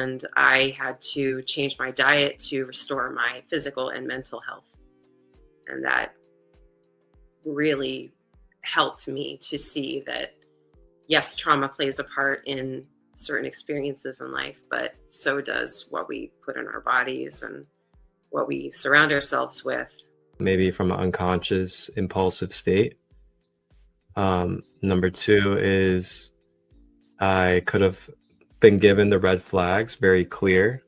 and I had to change my diet to restore my physical and mental health. And that really helped me to see that, yes, trauma plays a part in certain experiences in life, but so does what we put in our bodies and what we surround ourselves with. Maybe from an unconscious, impulsive state. Number two is I could have been given the red flags very clear,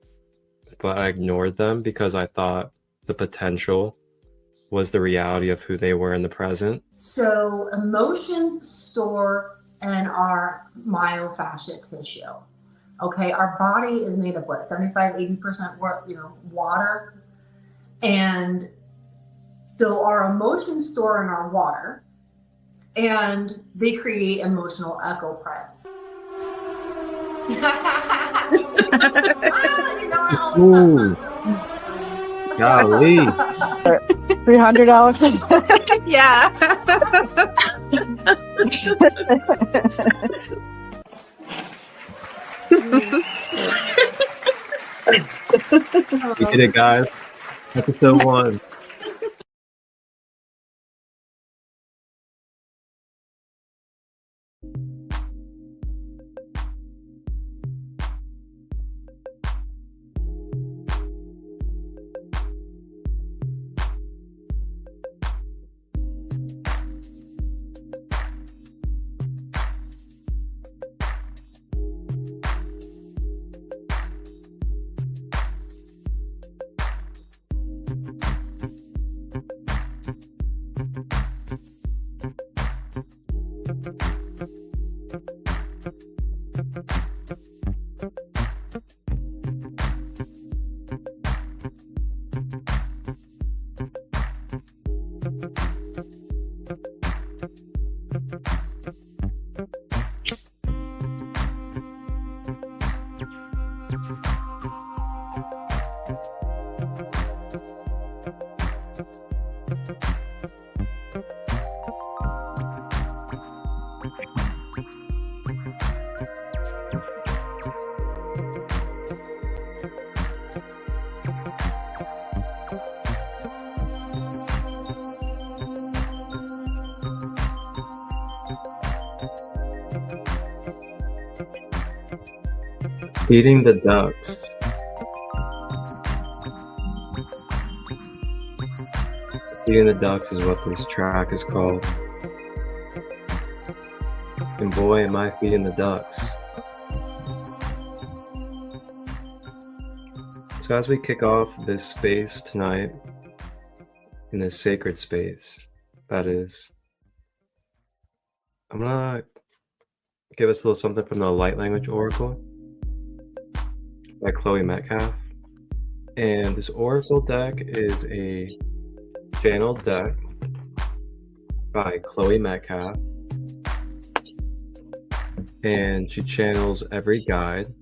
but I ignored them because I thought the potential was the reality of who they were in the present. So emotions store in our myofascial tissue. Okay, our body is made of what, 75-80% water, and so our emotions store in our water, and they create emotional echo prints. Ooh, golly. $300. Yeah. We did it, guys. Episode 1. Feeding the ducks. Feeding the ducks is what this track is called. And boy, am I feeding the ducks. So as we kick off this space tonight, in this sacred space, that is, I'm gonna give us a little something from the Light Language Oracle by Chloe Metcalf. And this Oracle deck is a channeled deck by Chloe Metcalf. And she channels every guide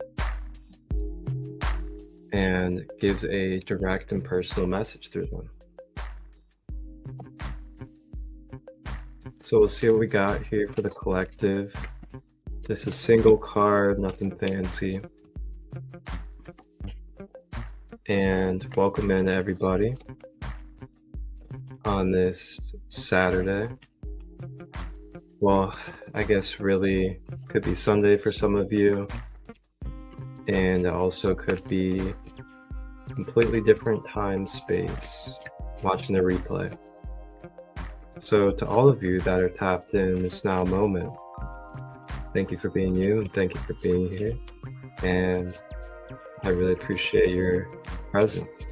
and gives a direct and personal message through them. So we'll see what we got here for the collective. Just a single card, nothing fancy. And welcome in everybody on this Saturday. Well, I guess really could be Sunday for some of you, and it also could be completely different time space watching the replay. So to all of you that are tapped in this now moment, thank you for being you and thank you for being here. And I really appreciate your presence.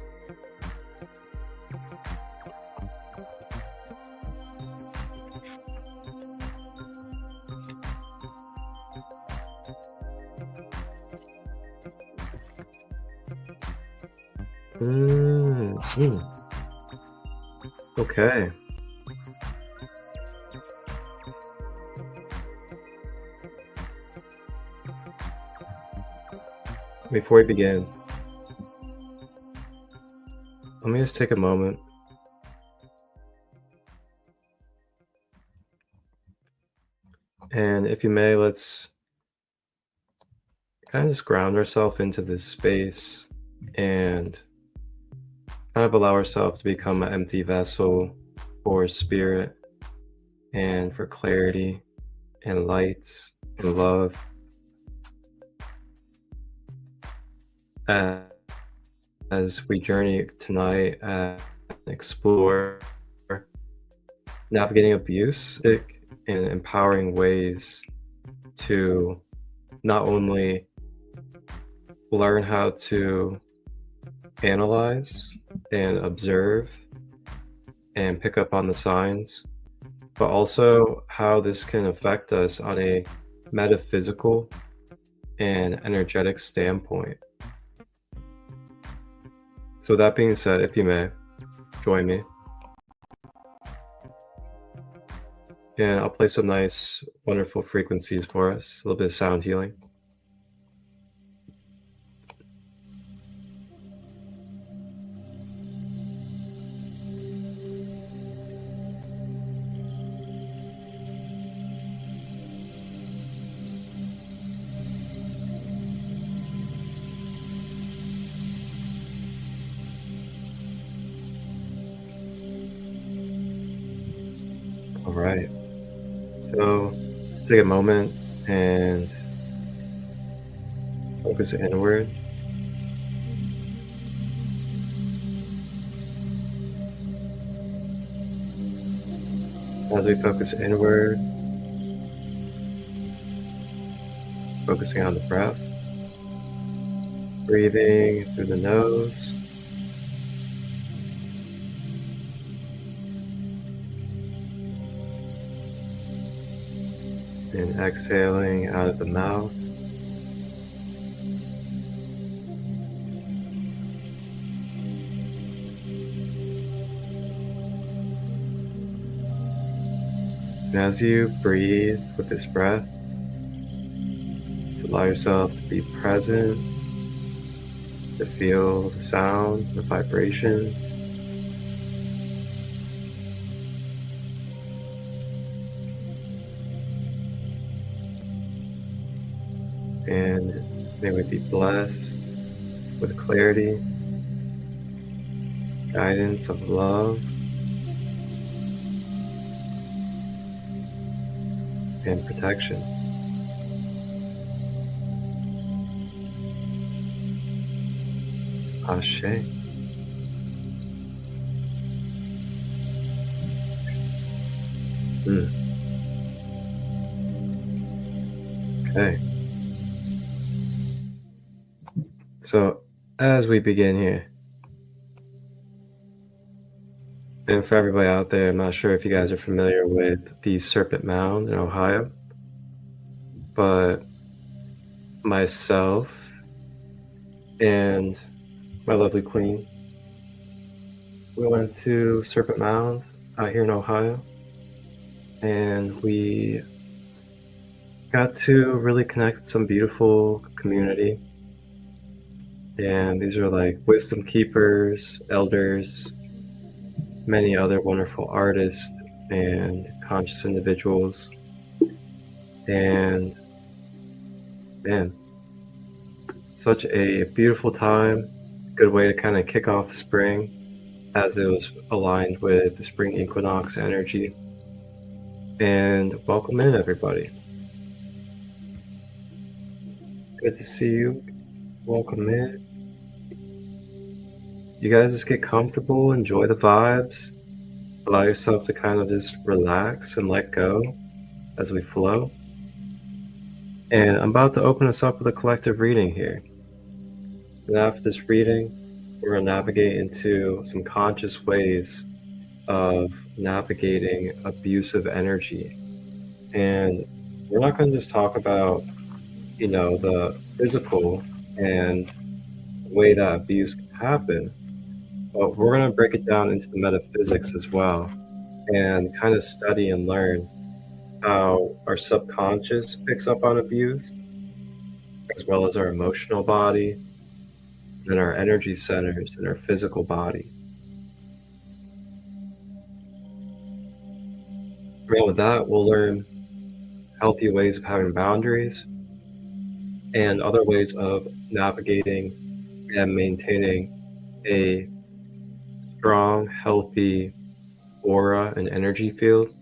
Okay. Before we begin, let me just take a moment and if you may, let's kind of just ground ourselves into this space and kind of allow ourselves to become an empty vessel for spirit and for clarity and light and love. As we journey tonight and explore navigating abuse in empowering ways to not only learn how to analyze and observe and pick up on the signs, but also how this can affect us on a metaphysical and energetic standpoint. So with that being said, if you may, join me. And I'll play some nice, wonderful frequencies for us, a little bit of sound healing. All right. So let's take a moment and focus inward. As we focus inward, focusing on the breath, breathing through the nose, and exhaling out of the mouth. And as you breathe with this breath, just allow yourself to be present, to feel the sound, the vibrations. And may we be blessed with clarity, guidance of love, and protection. Ashe. Okay. So as we begin here, and for everybody out there, I'm not sure if you guys are familiar with the Serpent Mound in Ohio, but myself and my lovely queen, we went to Serpent Mound out here in Ohio, and we got to really connect with some beautiful community. And these are like wisdom keepers, elders, many other wonderful artists and conscious individuals. And man, such a beautiful time, good way to kind of kick off spring as it was aligned with the spring equinox energy. And welcome in, everybody. Good to see you. Welcome in. You guys just get comfortable, enjoy the vibes, allow yourself to kind of just relax and let go as we flow. And I'm about to open us up with a collective reading here. And after this reading, we're going to navigate into some conscious ways of navigating abusive energy. And we're not going to just talk about, the physical and the way that abuse can happen, but we're going to break it down into the metaphysics as well and kind of study and learn how our subconscious picks up on abuse, as well as our emotional body and our energy centers and our physical body. And with that, we'll learn healthy ways of having boundaries and other ways of navigating and maintaining a strong, healthy aura and energy field,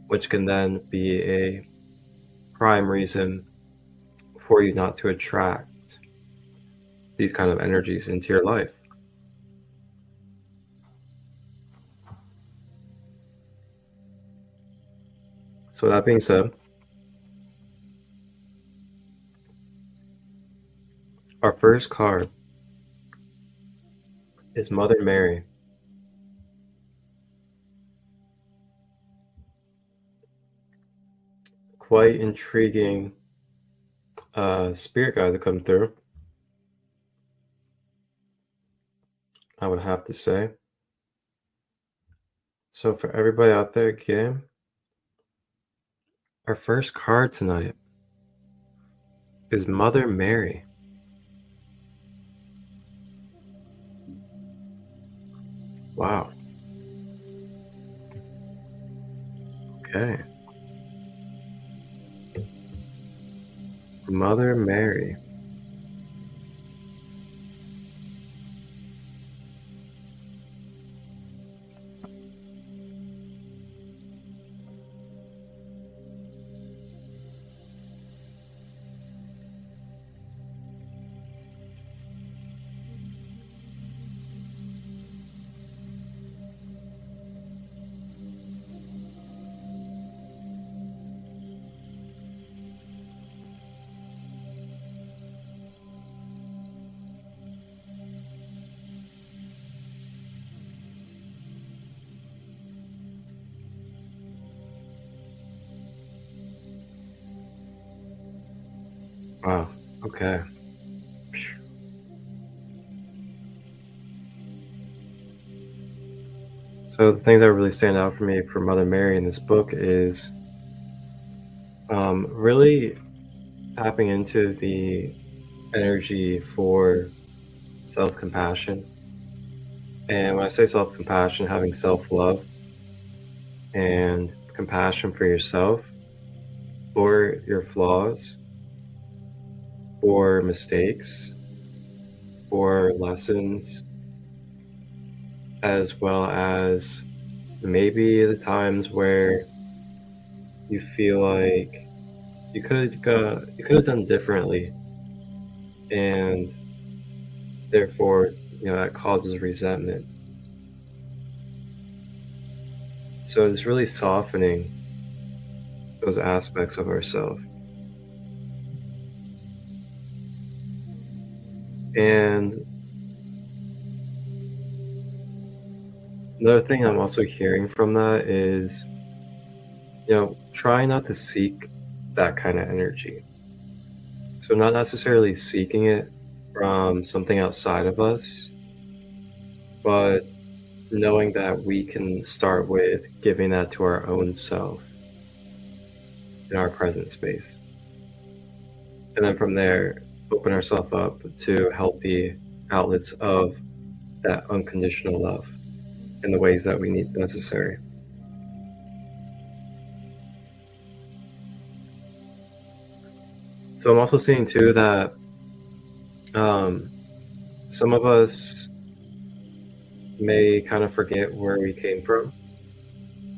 which can then be a prime reason for you not to attract these kind of energies into your life. So that being said, our first card is Mother Mary. Quite intriguing spirit guide to come through, I would have to say. So for everybody out there, again, our first card tonight is Mother Mary. Wow. Okay. Mother Mary. Wow. Okay. So the things that really stand out for me for Mother Mary in this book is really tapping into the energy for self-compassion. And when I say self-compassion, having self-love and compassion for yourself, for your flaws, for mistakes, for lessons, as well as maybe the times where you feel like you could have done differently, and therefore, that causes resentment. So it's really softening those aspects of ourselves. And another thing I'm also hearing from that is, try not to seek that kind of energy. So not necessarily seeking it from something outside of us, but knowing that we can start with giving that to our own self in our present space. And then from there, open ourselves up to healthy outlets of that unconditional love in the ways that we need necessary. So I'm also seeing too that some of us may kind of forget where we came from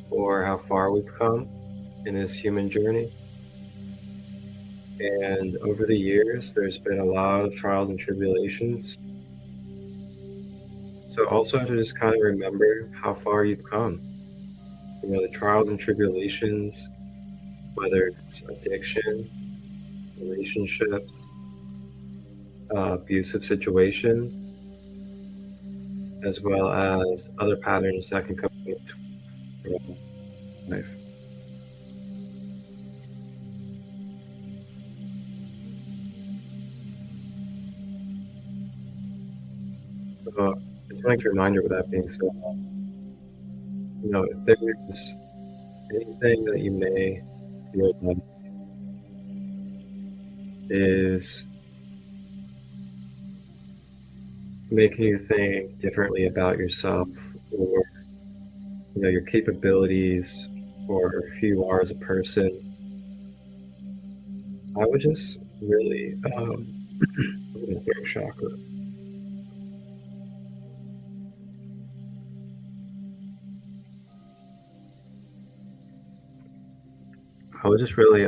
or how far we've come in this human journey. And over the years, there's been a lot of trials and tribulations. So also to just kind of remember how far you've come. The trials and tribulations, whether it's addiction, relationships, abusive situations, as well as other patterns that can come into life. So just wanted to remind you with that being said, if there's anything that you may feel like is making you think differently about yourself or your capabilities or who you are as a person, I would just really the throat chakra. I would just really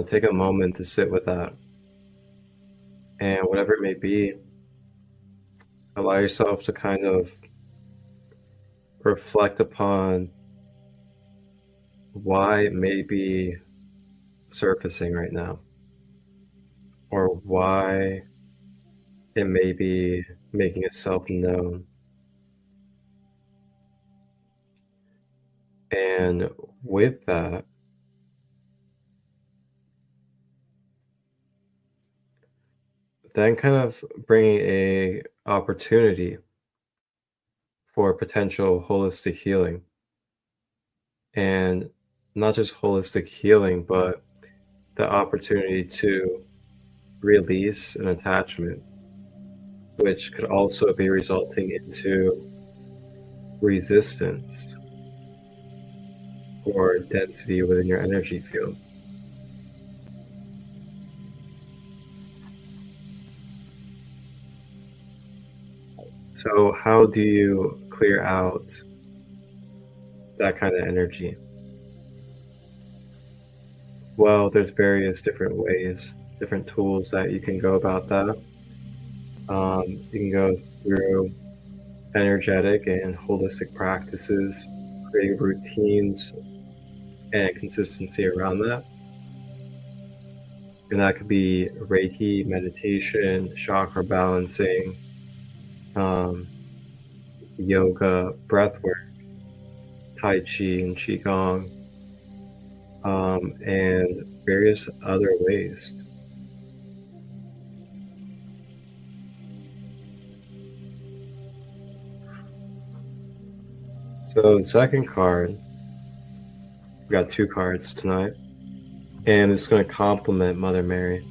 take a moment to sit with that, and whatever it may be, allow yourself to kind of reflect upon why it may be surfacing right now, or why it may be making itself known. And with that, then kind of bringing a opportunity for potential holistic healing. And not just holistic healing, but the opportunity to release an attachment, which could also be resulting into resistance or density within your energy field. So how do you clear out that kind of energy? Well, there's various different ways, different tools that you can go about that. You can go through energetic and holistic practices, create routines and consistency around that. And that could be Reiki, meditation, chakra balancing, yoga, breathwork, Tai Chi and Qigong, and various other ways. So the second card, we got 2 cards tonight, and it's going to complement Mother Mary.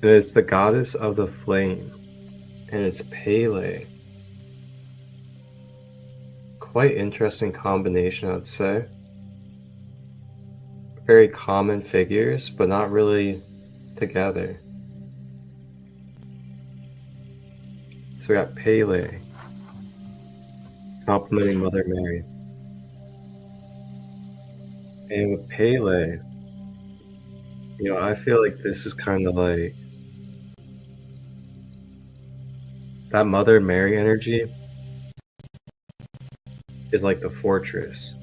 And it's the Goddess of the Flame, and it's Pele. Quite interesting combination, I'd say. Very common figures, but not really together. So we got Pele complementing Mother Mary. And with Pele, I feel like this is kind of like that Mother Mary energy is like the fortress.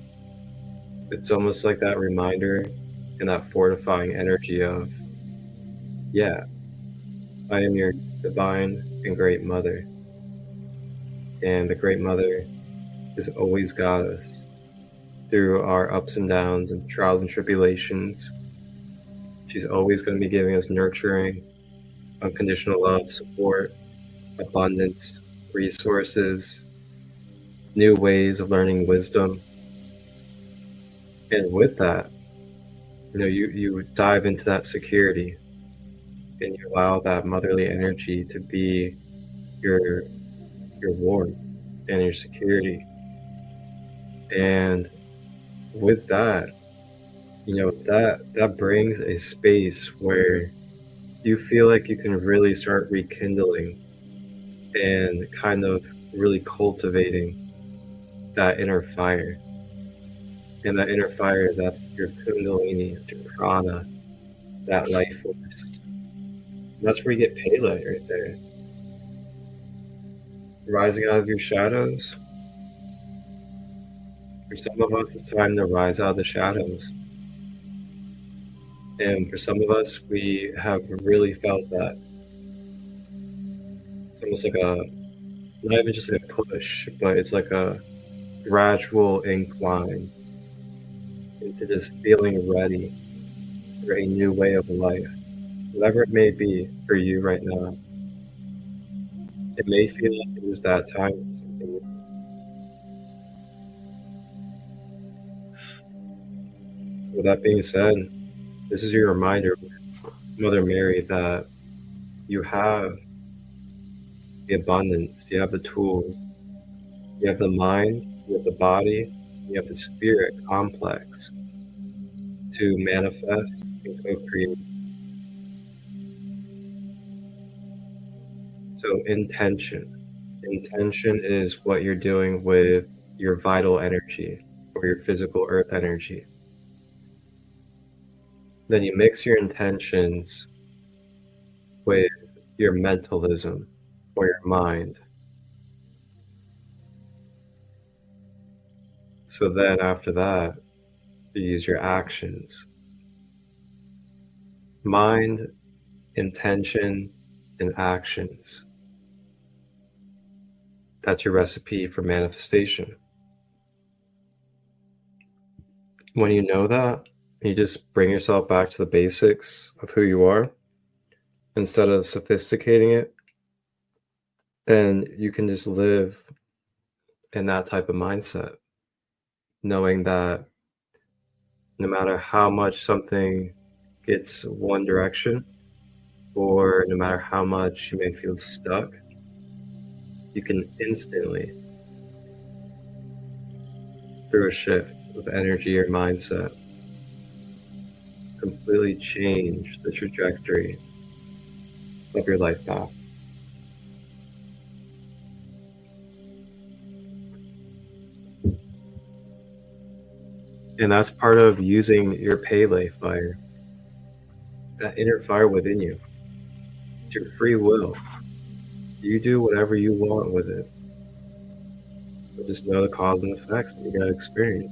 It's almost like that reminder and that fortifying energy of, yeah, I am your divine and great mother. And the great mother has always got us through our ups and downs and trials and tribulations. She's always going to be giving us nurturing, unconditional love, support, abundance, resources, new ways of learning wisdom. And with that, you dive into that security and you allow that motherly energy to be your warmth and your security. And with that, that brings a space where you feel like you can really start rekindling and kind of really cultivating that inner fire. And that inner fire, that's your kundalini, your prana, that life force. And that's where you get Pele right there. Rising out of your shadows. For some of us, it's time to rise out of the shadows. And for some of us, we have really felt that. It's almost like not even just like a push, but it's like a gradual incline into just feeling ready for a new way of life. Whatever it may be for you right now. It may feel like it is that time for something. So with that being said, this is your reminder, Mother Mary, that you have the abundance, you have the tools, you have the mind, you have the body, you have the spirit complex to manifest and co-create. So intention. Intention is what you're doing with your vital energy or your physical earth energy. Then you mix your intentions with your mentalism or your mind. So then after that, you use your actions. Mind, intention, and actions. That's your recipe for manifestation. When you know that, you just bring yourself back to the basics of who you are instead of sophisticating it, then you can just live in that type of mindset, knowing that no matter how much something gets one direction, or no matter how much you may feel stuck, you can instantly, through a shift of energy or mindset, completely change the trajectory of your life path. And that's part of using your Pele fire, that inner fire within you. It's your free will. You do whatever you want with it. But just know the cause and effects that you're going to experience.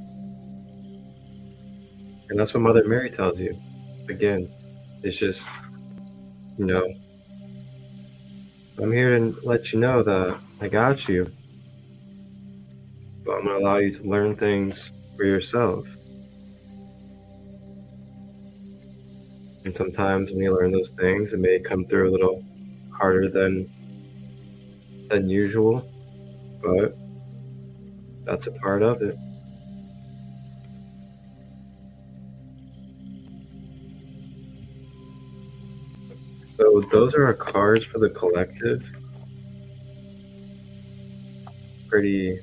And that's what Mother Mary tells you. Again, it's just, I'm here to let you know that I got you. But I'm going to allow you to learn things for yourself. And sometimes when you learn those things, it may come through a little harder than usual, but that's a part of it. So those are our cards for the collective. Pretty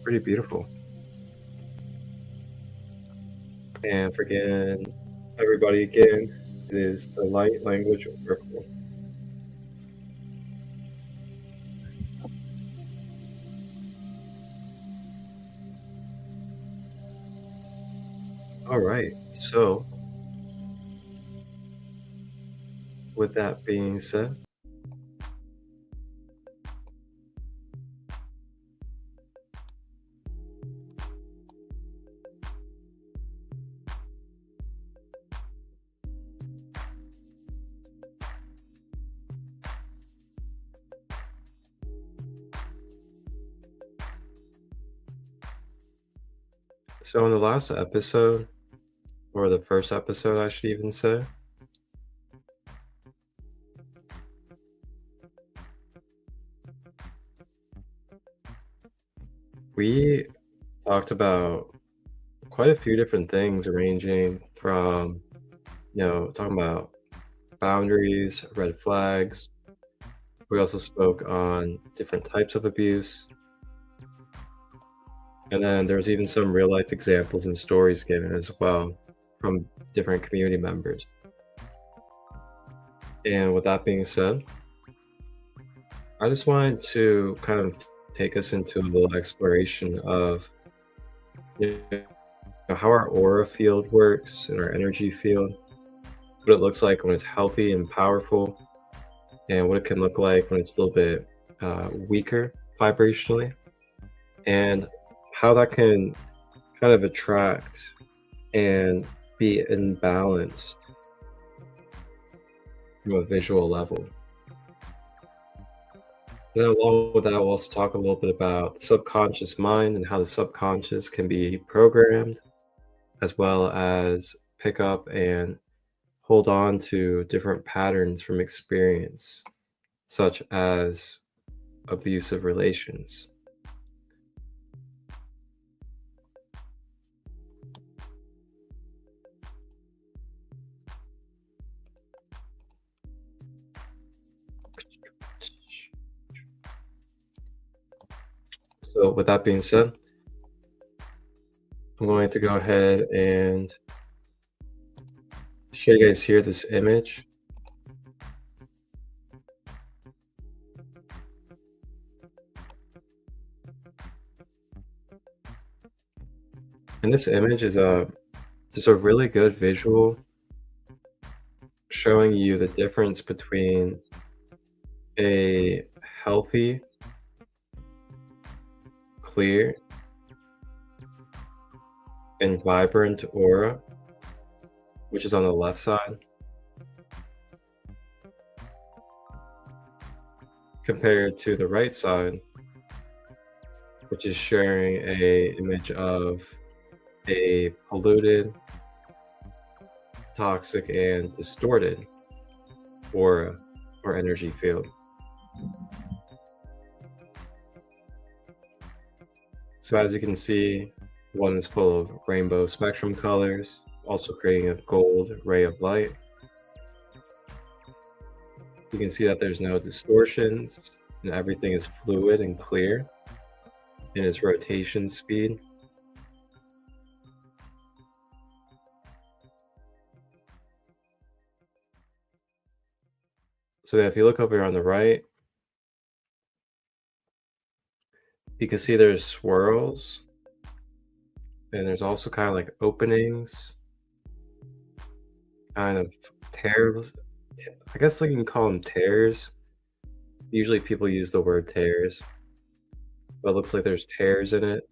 beautiful. And for everybody again, it is the light language oracle. All right, so with that being said, so in the last episode, or the first episode, I should even say, we talked about quite a few different things, ranging from, talking about boundaries, red flags. We also spoke on different types of abuse. And then there's even some real life examples and stories given as well from different community members. And with that being said, I just wanted to kind of take us into a little exploration of how our aura field works and our energy field, what it looks like when it's healthy and powerful, and what it can look like when it's a little bit weaker vibrationally, and how that can kind of attract and be imbalanced from a visual level. And then along with that, we'll also talk a little bit about the subconscious mind and how the subconscious can be programmed, as well as pick up and hold on to different patterns from experience, such as abusive relations. So with that being said, I'm going to go ahead and show you guys here this image. And this image is just a really good visual showing you the difference between a healthy, clear, and vibrant aura, which is on the left side, compared to the right side, which is sharing a image of a polluted, toxic, and distorted aura or energy field. So as you can see, one is full of rainbow spectrum colors, also creating a gold ray of light. You can see that there's no distortions and everything is fluid and clear in its rotation speed. So if you look over here on the right, you can see there's swirls, and there's also kind of like openings, kind of tears. I guess like you can call them tears. Usually people use the word tears, but it looks like there's tears in it.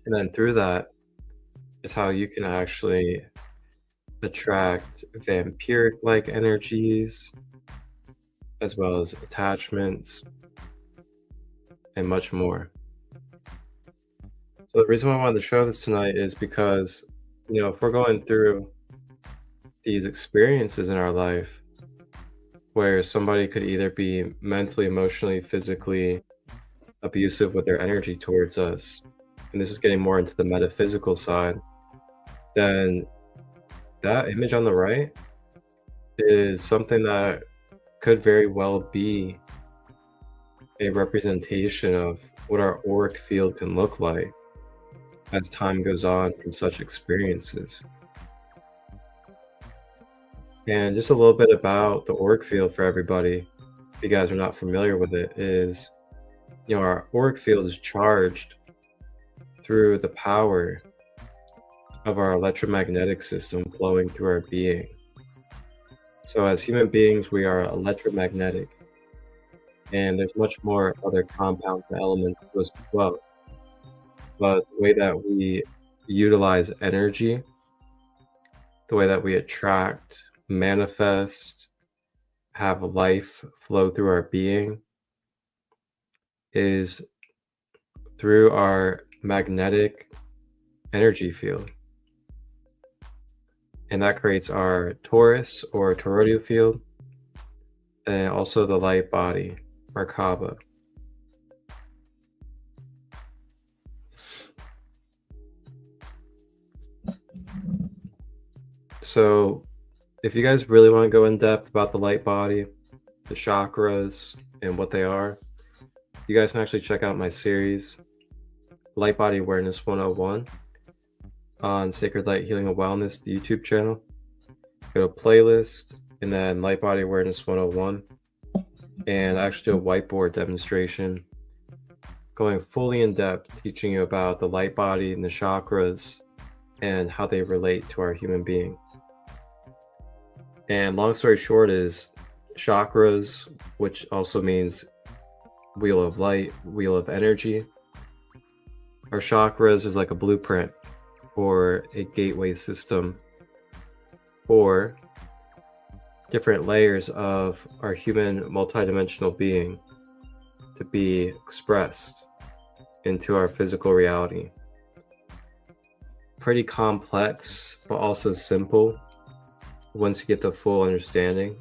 And then through that is how you can actually attract vampiric-like energies, as well as attachments, and much more. So the reason why I wanted to show this tonight is because, you know, if we're going through these experiences in our life where somebody could either be mentally, emotionally, physically abusive with their energy towards us, and this is getting more into the metaphysical side, then that image on the right is something that could very well be a representation of what our auric field can look like as time goes on from such experiences. And just a little bit about the auric field for everybody, if you guys are not familiar with it, is, you know, our auric field is charged through the power of our electromagnetic system flowing through our being. So as human beings, we are electromagnetic, and there's much more other compounds and elements to us as well. But the way that we utilize energy, the way that we attract, manifest, have life flow through our being is through our magnetic energy field. And that creates our torus or toroidal field, and also the light body, or Kaba. So if you guys really want to go in depth about the light body, the chakras, and what they are, you guys can actually check out my series, Light Body Awareness 101, on Sacred Light Healing and Wellness, the YouTube channel. Go to playlist, and then Light Body Awareness 101, and I actually do a whiteboard demonstration going fully in depth, teaching you about the light body and the chakras and how they relate to our human being. And long story short is chakras, which also means wheel of light, wheel of energy. Our chakras is like a blueprint or a gateway system for different layers of our human multidimensional being to be expressed into our physical reality. Pretty complex, but also simple once you get the full understanding.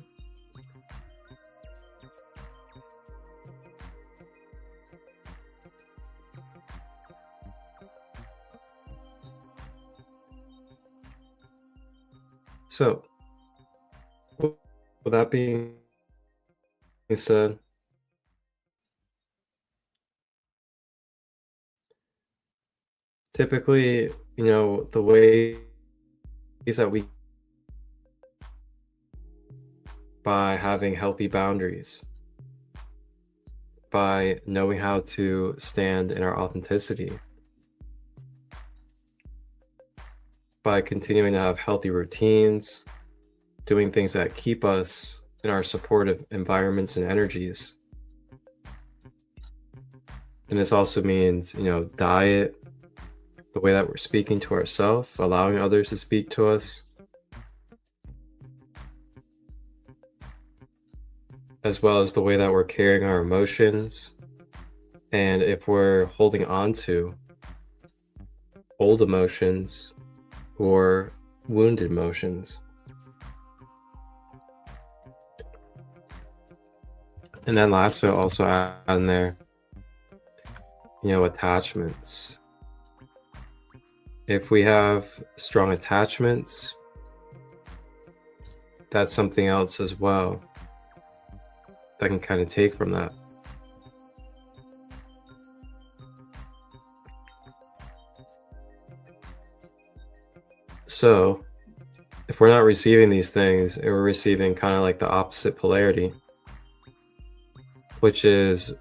So, with that being said, typically, the ways that we, by having healthy boundaries, by knowing how to stand in our authenticity, by continuing to have healthy routines, doing things that keep us in our supportive environments and energies. And this also means, diet, the way that we're speaking to ourselves, allowing others to speak to us, as well as the way that we're carrying our emotions. And if we're holding on to old emotions or wounded emotions. And then lastly, also add in there, attachments. If we have strong attachments, that's something else as well that can kind of take from that. So if we're not receiving these things, and we're receiving kind of like the opposite polarity, which is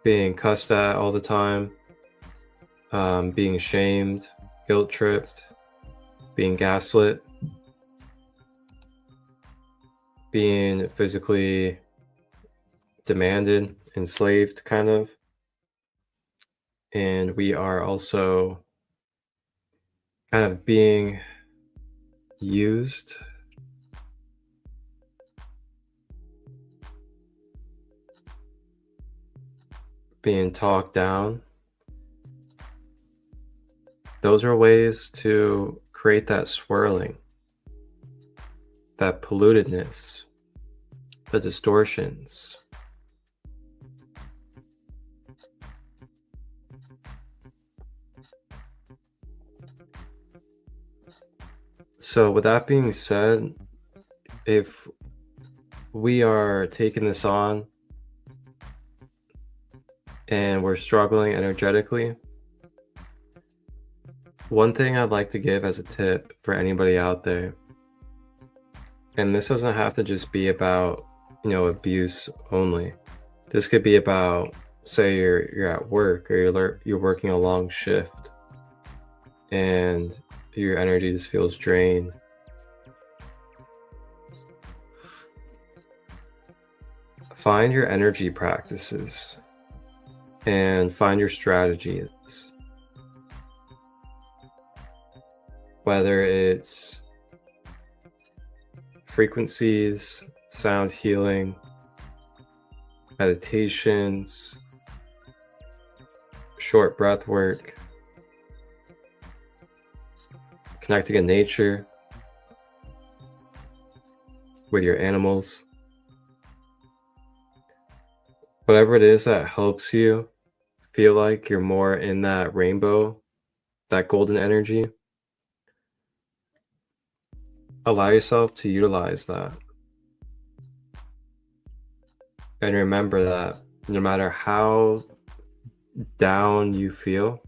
being cussed at all the time, being shamed, guilt tripped, being gaslit, being physically demanded, enslaved, kind of. And we are also kind of being used, being talked down. Those are ways to create that swirling, that pollutedness, the distortions. So with that being said, if we are taking this on and we're struggling energetically, one thing I'd like to give as a tip for anybody out there, and this doesn't have to just be about, abuse only. This could be about, say you're at work, or you're working a long shift and your energy just feels drained. Find your energy practices and find your strategies. Whether it's frequencies, sound healing, meditations, short breath work, connecting in nature with your animals. Whatever it is that helps you feel like you're more in that rainbow, that golden energy, allow yourself to utilize that. And remember that no matter how down you feel,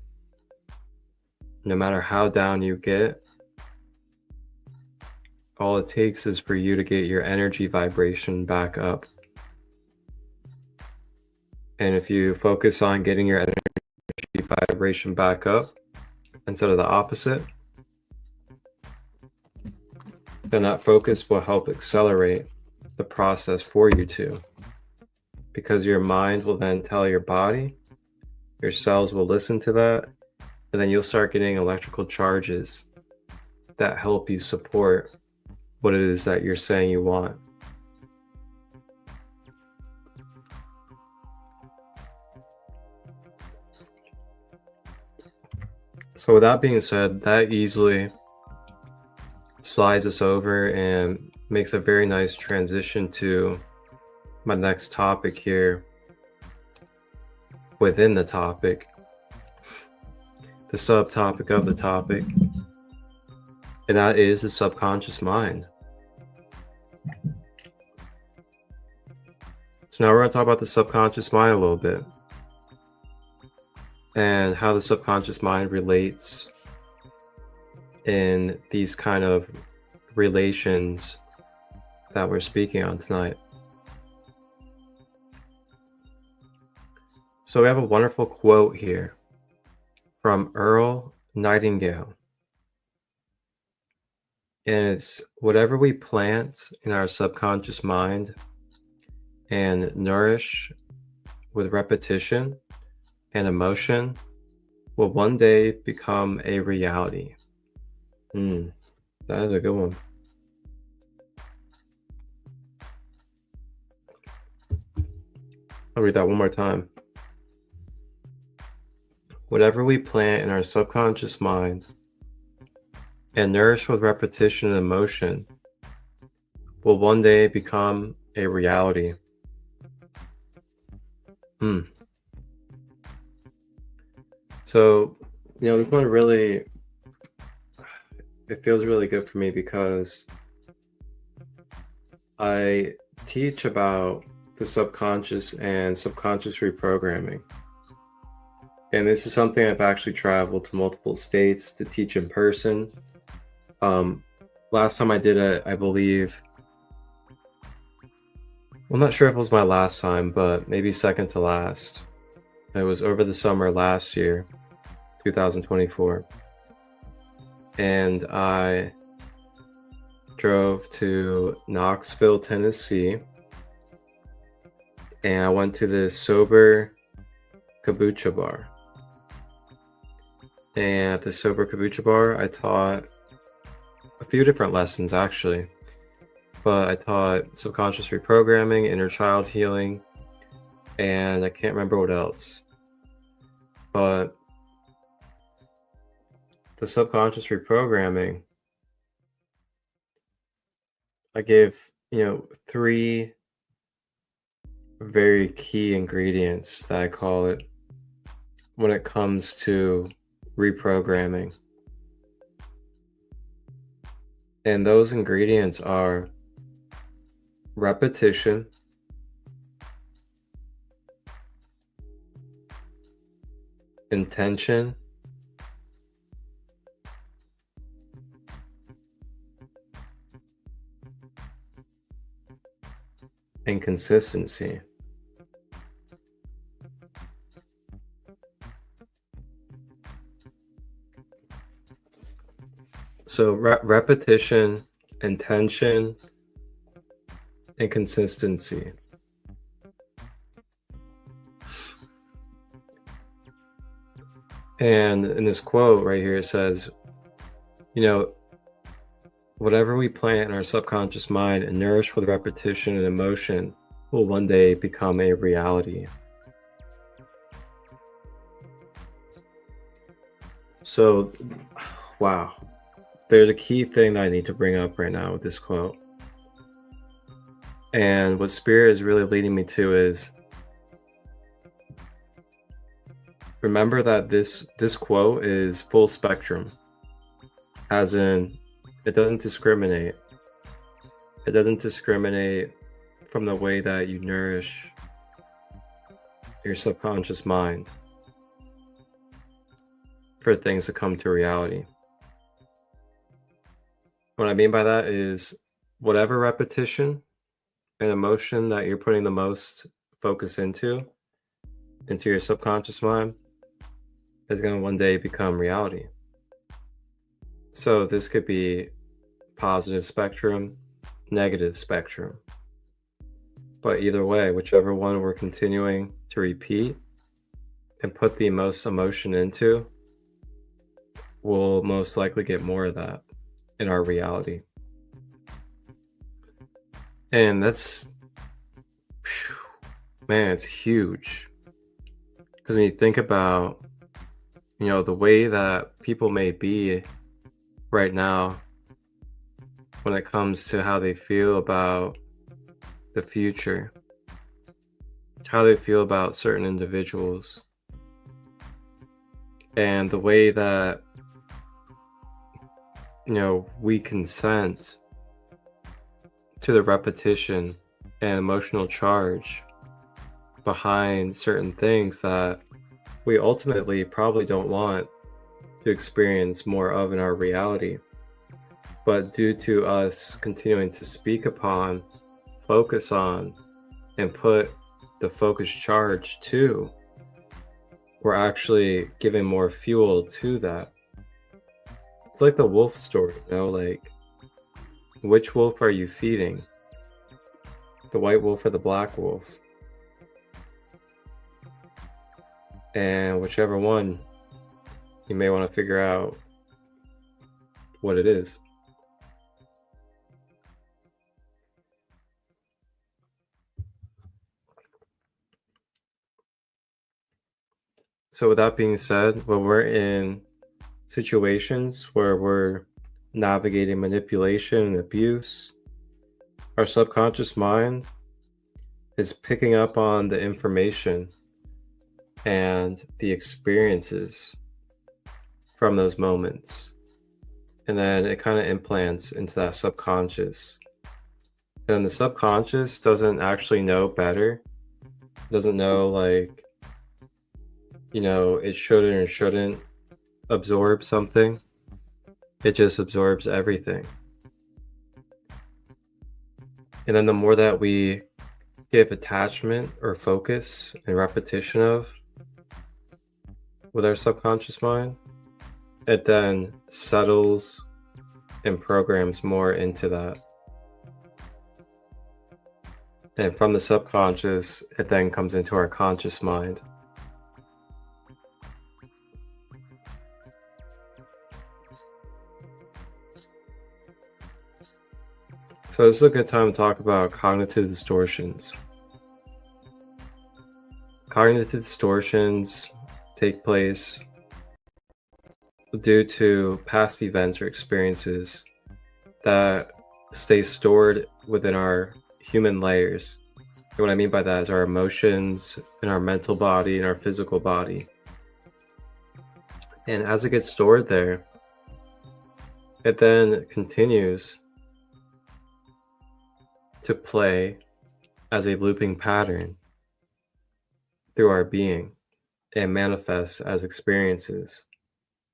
no matter how down you get, all it takes is for you to get your energy vibration back up. And if you focus on getting your energy vibration back up instead of the opposite, then that focus will help accelerate the process for you too. Because your mind will then tell your body, your cells will listen to that, and then you'll start getting electrical charges that help you support what it is that you're saying you want. So with that being said, that easily slides us over and makes a very nice transition to my next topic here within the topic, the subtopic of the topic, and that is the subconscious mind. So now we're going to talk about the subconscious mind a little bit. and how the subconscious mind relates in these kind of relations that we're speaking on tonight. So we have a wonderful quote here from Earl Nightingale. And it's, whatever we plant in our subconscious mind and nourish with repetition and emotion will one day become a reality. That is a good one. I'll read that one more time. Whatever we plant in our subconscious mind and nourish with repetition and emotion will one day become a reality. So, this one really, it feels really good for me because I teach about the subconscious and subconscious reprogramming. And this is something I've actually traveled to multiple states to teach in person. Last time I did it, I believe, I'm not sure if it was my last time, but maybe second to last. It was over the summer last year, 2024. And I drove to Knoxville, Tennessee. And I went to the Sober Kombucha Bar. And at the Sober Kombucha Bar, I taught a few different lessons, actually. But I taught subconscious reprogramming, inner child healing, and I can't remember what else. But the subconscious reprogramming, I gave, 3 very key ingredients that I call it when it comes to reprogramming. And those ingredients are repetition, intention, and consistency. So repetition, intention, and consistency. And in this quote right here, it says, whatever we plant in our subconscious mind and nourish with repetition and emotion will one day become a reality. So, wow. There's a key thing that I need to bring up right now with this quote. And what Spirit is really leading me to is, remember that this quote is full spectrum, as in it doesn't discriminate. It doesn't discriminate from the way that you nourish your subconscious mind for things to come to reality. What I mean by that is whatever repetition and emotion that you're putting the most focus into your subconscious mind is going to one day become reality. So this could be positive spectrum, negative spectrum. But either way, whichever one we're continuing to repeat and put the most emotion into, we'll most likely get more of that in our reality. And that's, man, it's huge. Because when you think about, the way that people may be right now when it comes to how they feel about the future, how they feel about certain individuals, and the way that we consent to the repetition and emotional charge behind certain things that we ultimately probably don't want to experience more of in our reality. But due to us continuing to speak upon, focus on, and put the focus charge to, we're actually giving more fuel to that. It's like the wolf story, like, which wolf are you feeding? The white wolf or the black wolf? And whichever one, you may want to figure out what it is. So with that being said, when we're in situations where we're navigating manipulation and abuse, our subconscious mind is picking up on the information and the experiences from those moments. And then it kind of implants into that subconscious. And the subconscious doesn't actually know better, doesn't know like, it should or shouldn't absorb something. It just absorbs everything. And then the more that we give attachment or focus and repetition of with our subconscious mind, it then settles and programs more into that. And from the subconscious, it then comes into our conscious mind. So this is a good time to talk about cognitive distortions. Cognitive distortions take place due to past events or experiences that stay stored within our human layers. And what I mean by that is our emotions and our mental body and our physical body. And as it gets stored there, it then continues to play as a looping pattern through our being and manifests as experiences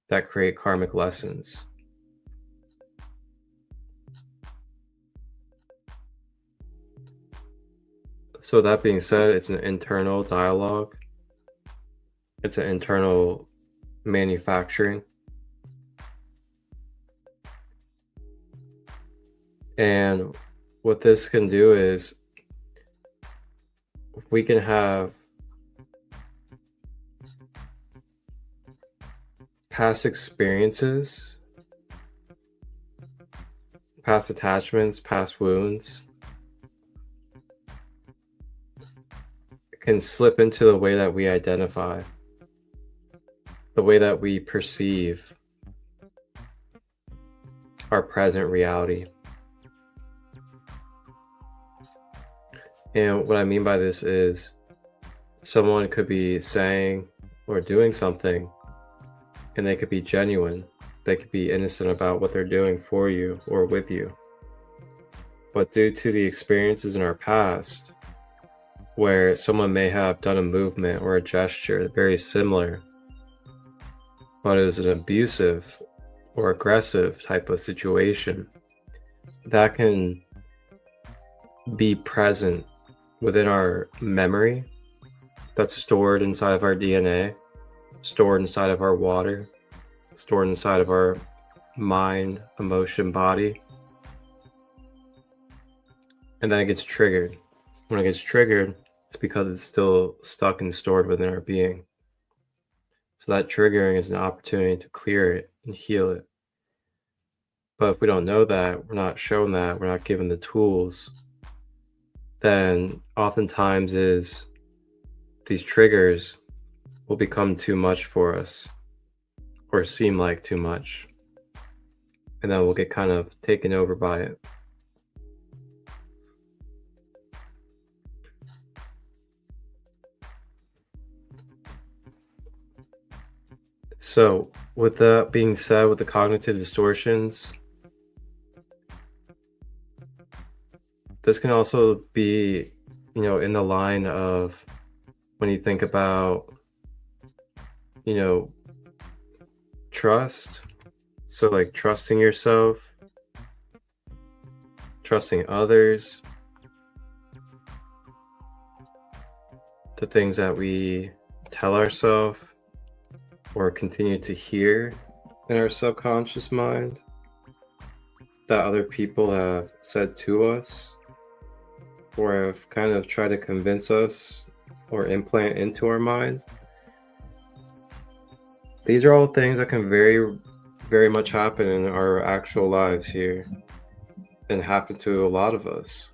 that create karmic lessons. So that being said, it's an internal dialogue. It's an internal manufacturing. And what this can do is we can have past experiences, past attachments, past wounds can slip into the way that we identify, the way that we perceive our present reality. And what I mean by this is someone could be saying or doing something and they could be genuine. They could be innocent about what they're doing for you or with you. But due to the experiences in our past, where someone may have done a movement or a gesture very similar, but it was an abusive or aggressive type of situation, that can be present within our memory, that's stored inside of our DNA, stored inside of our water, stored inside of our mind, emotion, body. And then it gets triggered. When it gets triggered, it's because it's still stuck and stored within our being. So that triggering is an opportunity to clear it and heal it. But if we don't know that, we're not shown that, we're not given the tools, then oftentimes these triggers will become too much for us or seem like too much. And then we'll get kind of taken over by it. So with that being said, with the cognitive distortions, this can also be, in the line of when you think about trust. So like trusting yourself, trusting others, the things that we tell ourselves or continue to hear in our subconscious mind that other people have said to us or have kind of tried to convince us or implant into our mind. These are all things that can very, very much happen in our actual lives here and happen to a lot of us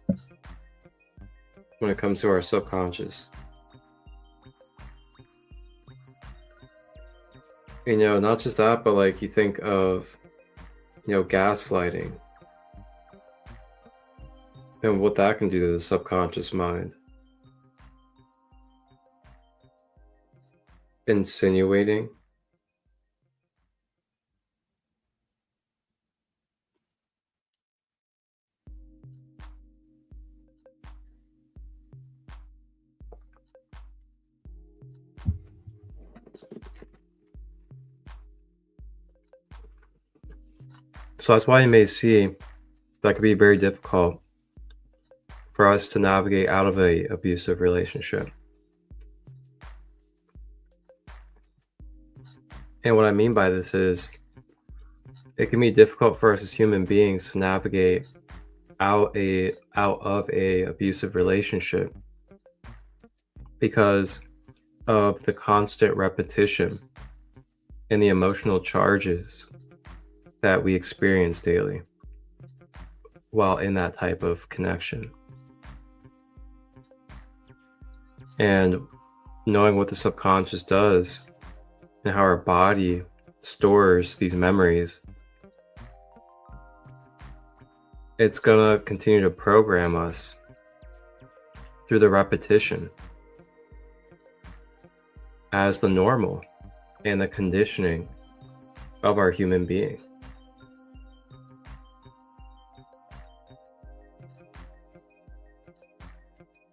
when it comes to our subconscious. Not just that, but like you think of, gaslighting and what that can do to the subconscious mind. Insinuating. So that's why you may see that could be very difficult for us to navigate out of an abusive relationship. And what I mean by this is it can be difficult for us as human beings to navigate out of a abusive relationship because of the constant repetition and the emotional charges that we experience daily while in that type of connection. And knowing what the subconscious does and how our body stores these memories, it's gonna continue to program us through the repetition as the normal and the conditioning of our human being.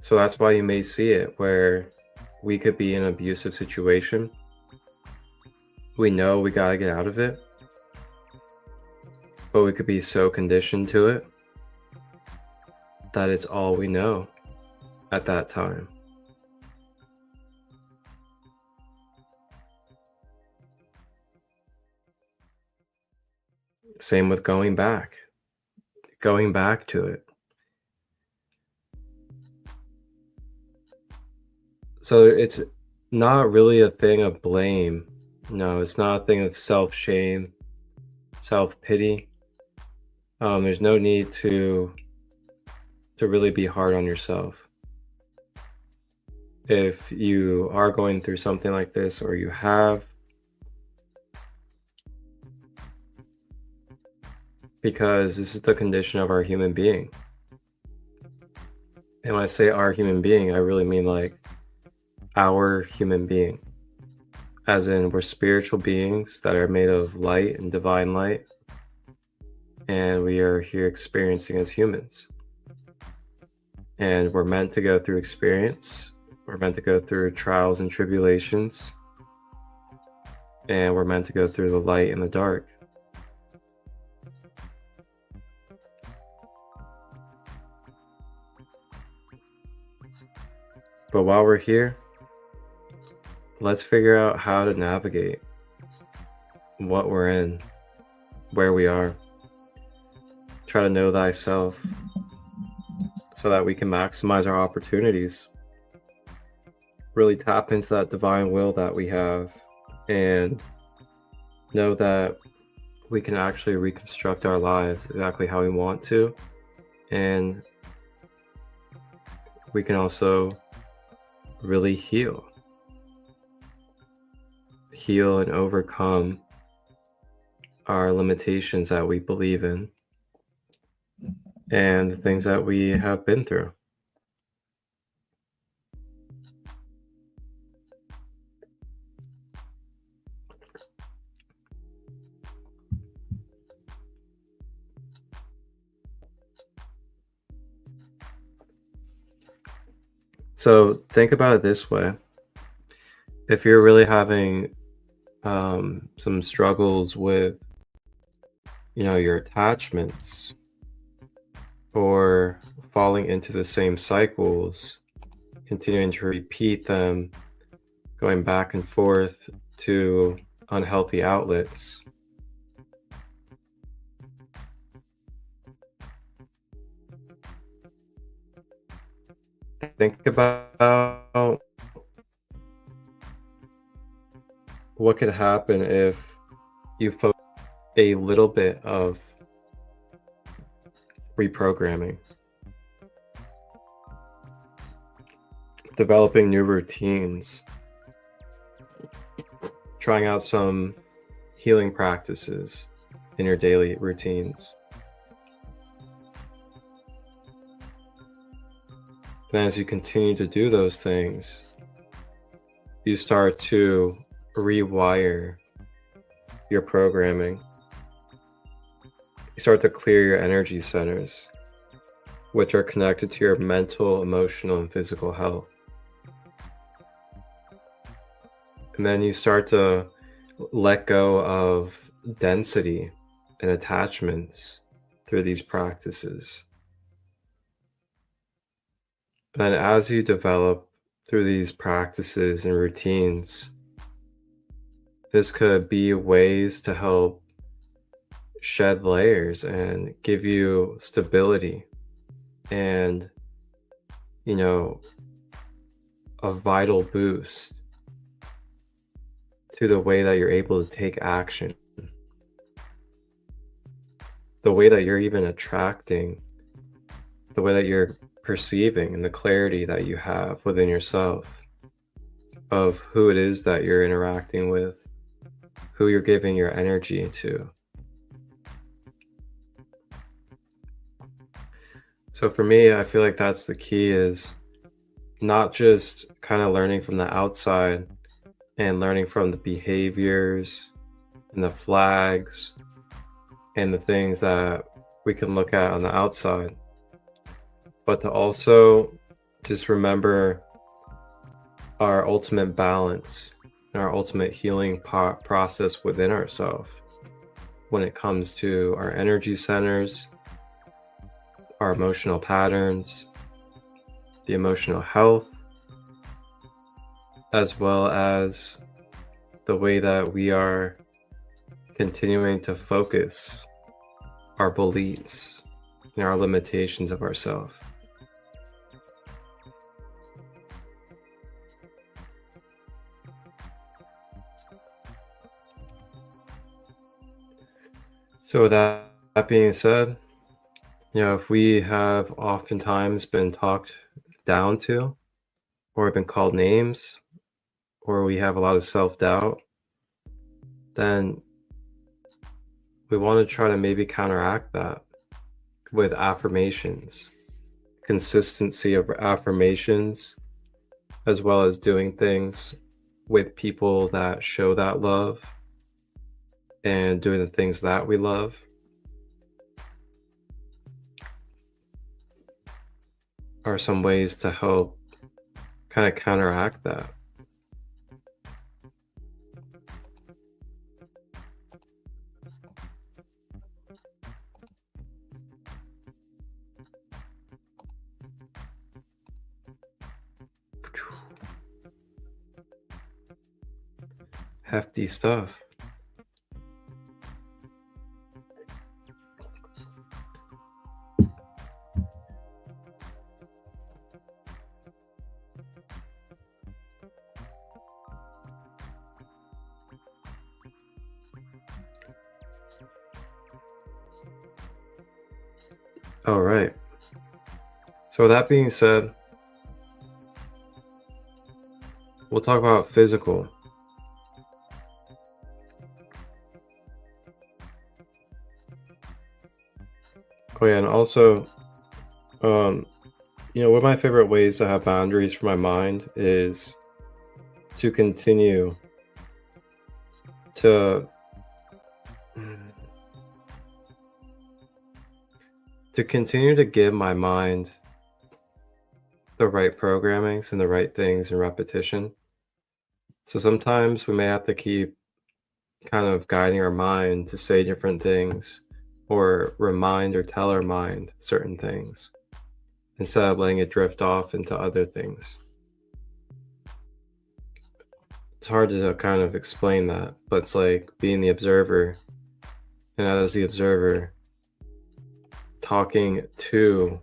So that's why you may see it where we could be in an abusive situation. We know we gotta get out of it, but we could be so conditioned to it that it's all we know at that time. Same with going back to it. So it's not really a thing of blame. No, it's not a thing of self-shame, self-pity. There's no need to really be hard on yourself. If you are going through something like this or you have, because this is the condition of our human being. And when I say our human being, I really mean like our human being. As in, we're spiritual beings that are made of light and divine light. And we are here experiencing as humans. And we're meant to go through experience. We're meant to go through trials and tribulations. And we're meant to go through the light and the dark. But while we're here, let's figure out how to navigate what we're in, where we are. Try to know thyself so that we can maximize our opportunities. Really tap into that divine will that we have and know that we can actually reconstruct our lives exactly how we want to. And we can also really heal and overcome our limitations that we believe in and the things that we have been through. So think about it this way. If you're really having some struggles with, your attachments, or falling into the same cycles, continuing to repeat them, going back and forth to unhealthy outlets. Think about what could happen if you focus a little bit of reprogramming, developing new routines, trying out some healing practices in your daily routines. And as you continue to do those things, you start to rewire your programming. You start to clear your energy centers, which are connected to your mental, emotional, and physical health. And then you start to let go of density and attachments through these practices. And as you develop through these practices and routines, this could be ways to help shed layers and give you stability and, a vital boost to the way that you're able to take action, the way that you're even attracting, the way that you're perceiving, and the clarity that you have within yourself of who it is that you're interacting with, who you're giving your energy to. So for me, I feel like that's the key, is not just kind of learning from the outside and learning from the behaviors and the flags and the things that we can look at on the outside, but to also just remember our ultimate balance and our ultimate healing process within ourselves when it comes to our energy centers, our emotional patterns, the emotional health, as well as the way that we are continuing to focus our beliefs and our limitations of ourselves. So with that being said, if we have oftentimes been talked down to, or been called names, or we have a lot of self-doubt, then we want to try to maybe counteract that with affirmations, consistency of affirmations, as well as doing things with people that show that love and doing the things that we love. Are some ways to help kind of counteract that. Hefty stuff. All right. So with that being said, we'll talk about physical. Oh yeah, and also, one of my favorite ways to have boundaries for my mind is to continue to give my mind the right programmings and the right things in repetition. So sometimes we may have to keep kind of guiding our mind to say different things or remind or tell our mind certain things instead of letting it drift off into other things. It's hard to kind of explain that, but it's like being the observer, and as the observer, talking to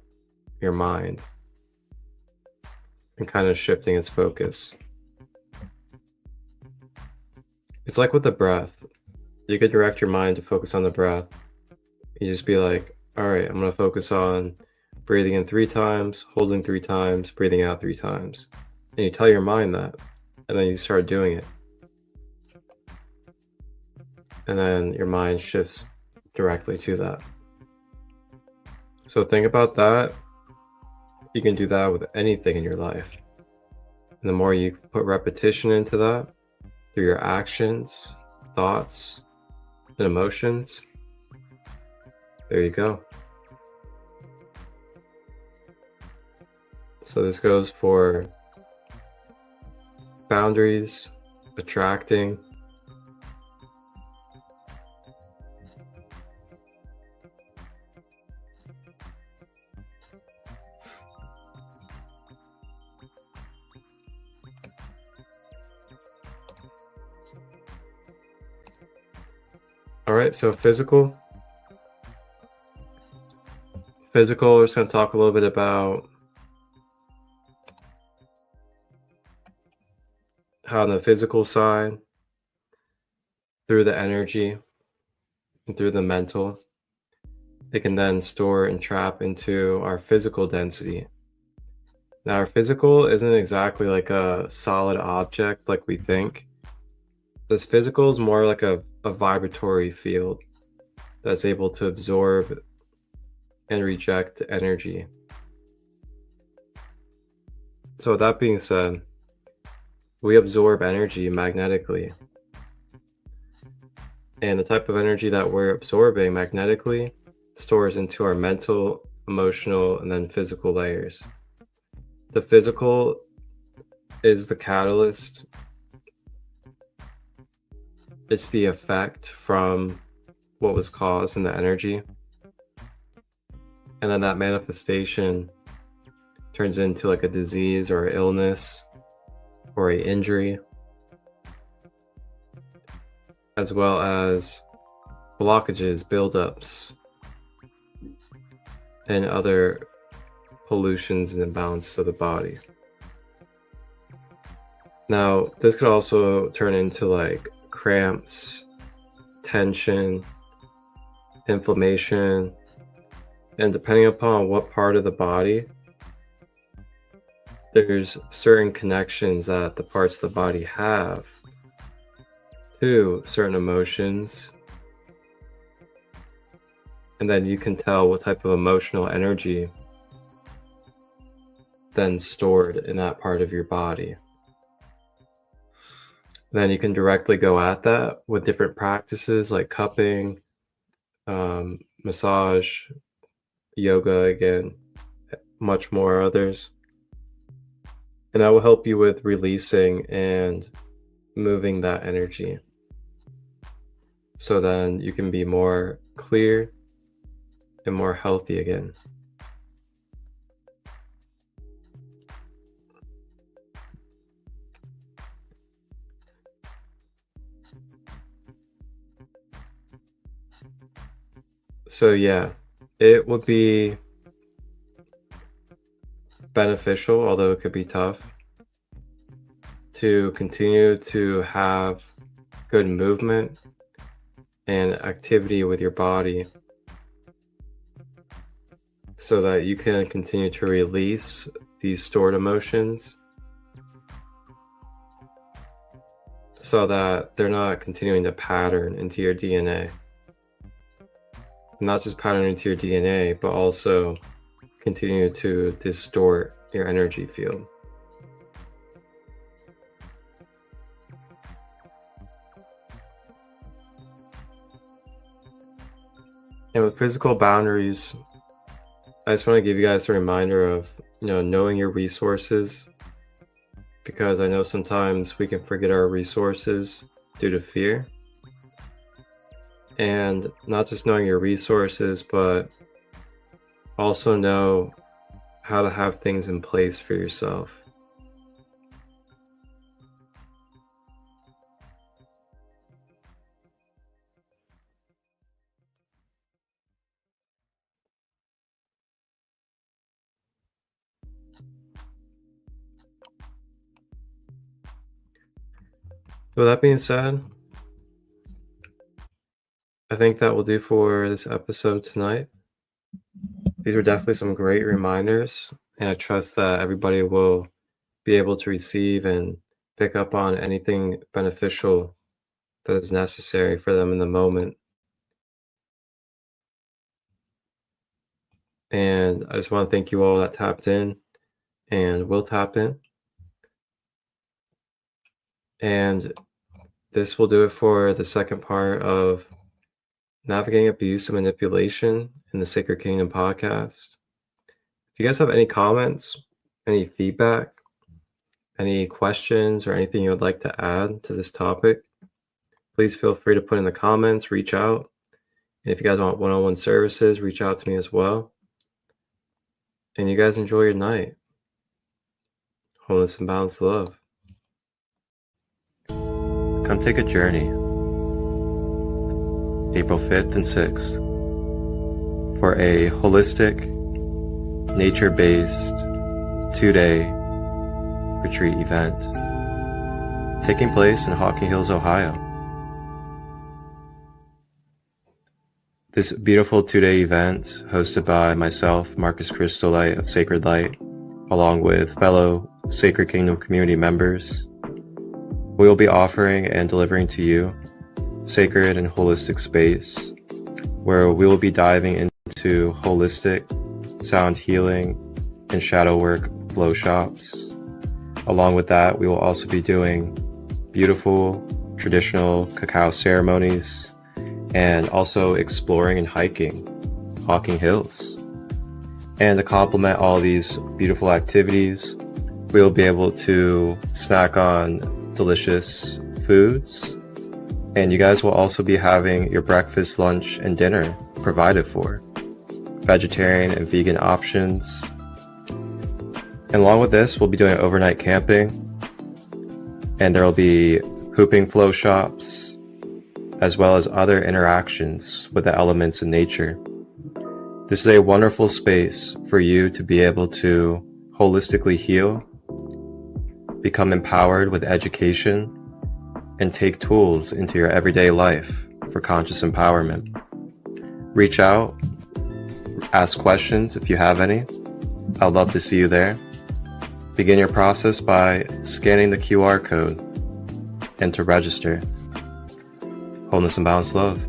your mind and kind of shifting its focus. It's like with the breath. You could direct your mind to focus on the breath. You just be like, all right, I'm going to focus on breathing in 3 times, holding 3 times, breathing out 3 times. And you tell your mind that, and then you start doing it. And then your mind shifts directly to that. So think about that. You can do that with anything in your life. And the more you put repetition into that, through your actions, thoughts, and emotions, there you go. So this goes for boundaries, attracting, all right, so physical, we're just going to talk a little bit about how on the physical side, through the energy and through the mental, it can then store and trap into our physical density. Now, our physical isn't exactly like a solid object like we think. This physical is more like a vibratory field that's able to absorb and reject energy. So with that being said, we absorb energy magnetically. And the type of energy that we're absorbing magnetically stores into our mental, emotional, and then physical layers. The physical is the catalyst. It's the effect from what was caused in the energy. And then that manifestation turns into like a disease or illness or an injury, as well as blockages, buildups, and other pollutions and imbalance of the body. Now, this could also turn into like cramps, tension, inflammation, and depending upon what part of the body, there's certain connections that the parts of the body have to certain emotions. And then you can tell what type of emotional energy then stored in that part of your body. Then you can directly go at that with different practices like cupping, massage, yoga, again, much more others. And that will help you with releasing and moving that energy. So then you can be more clear and more healthy again. So yeah, it would be beneficial, although it could be tough, to continue to have good movement and activity with your body so that you can continue to release these stored emotions so that they're not continuing to pattern into your DNA. Not just pattern into your DNA, but also continue to distort your energy field. And with physical boundaries, I just want to give you guys a reminder of, knowing your resources, because I know sometimes we can forget our resources due to fear. And not just knowing your resources, but also know how to have things in place for yourself. With that being said, I think that will do for this episode tonight. These were definitely some great reminders, and I trust that everybody will be able to receive and pick up on anything beneficial that is necessary for them in the moment. And I just want to thank you all that tapped in and will tap in. And this will do it for the second part of Navigating Abuse and Manipulation in the Sacred Kingdom podcast. If you guys have any comments, any feedback, any questions, or anything you would like to add to this topic, please feel free to put in the comments, reach out. And if you guys want one-on-one services, reach out to me as well. And you guys enjoy your night. Wholeness and balanced love. Come take a journey, April 5th and 6th, for a holistic, nature-based 2-day retreat event taking place in Hocking Hills, Ohio. This beautiful 2-day event, hosted by myself, Marcus Crystolite of Sacred Light, along with fellow Sacred Kingdom community members, we will be offering and delivering to you sacred and holistic space where we will be diving into holistic sound healing and shadow work flow shops. Along with that, we will also be doing beautiful traditional cacao ceremonies and also exploring and hiking Hocking Hills. And to complement all these beautiful activities, we will be able to snack on delicious foods, and you guys will also be having your breakfast, lunch, and dinner provided for. Vegetarian and vegan options. And along with this, we'll be doing overnight camping, and there will be hooping flow shops, as well as other interactions with the elements in nature. This is a wonderful space for you to be able to holistically heal, become empowered with education, and take tools into your everyday life for conscious empowerment. Reach out, ask questions if you have any. I'd love to see you there. Begin your process by scanning the QR code and to register. Wholeness and balanced love.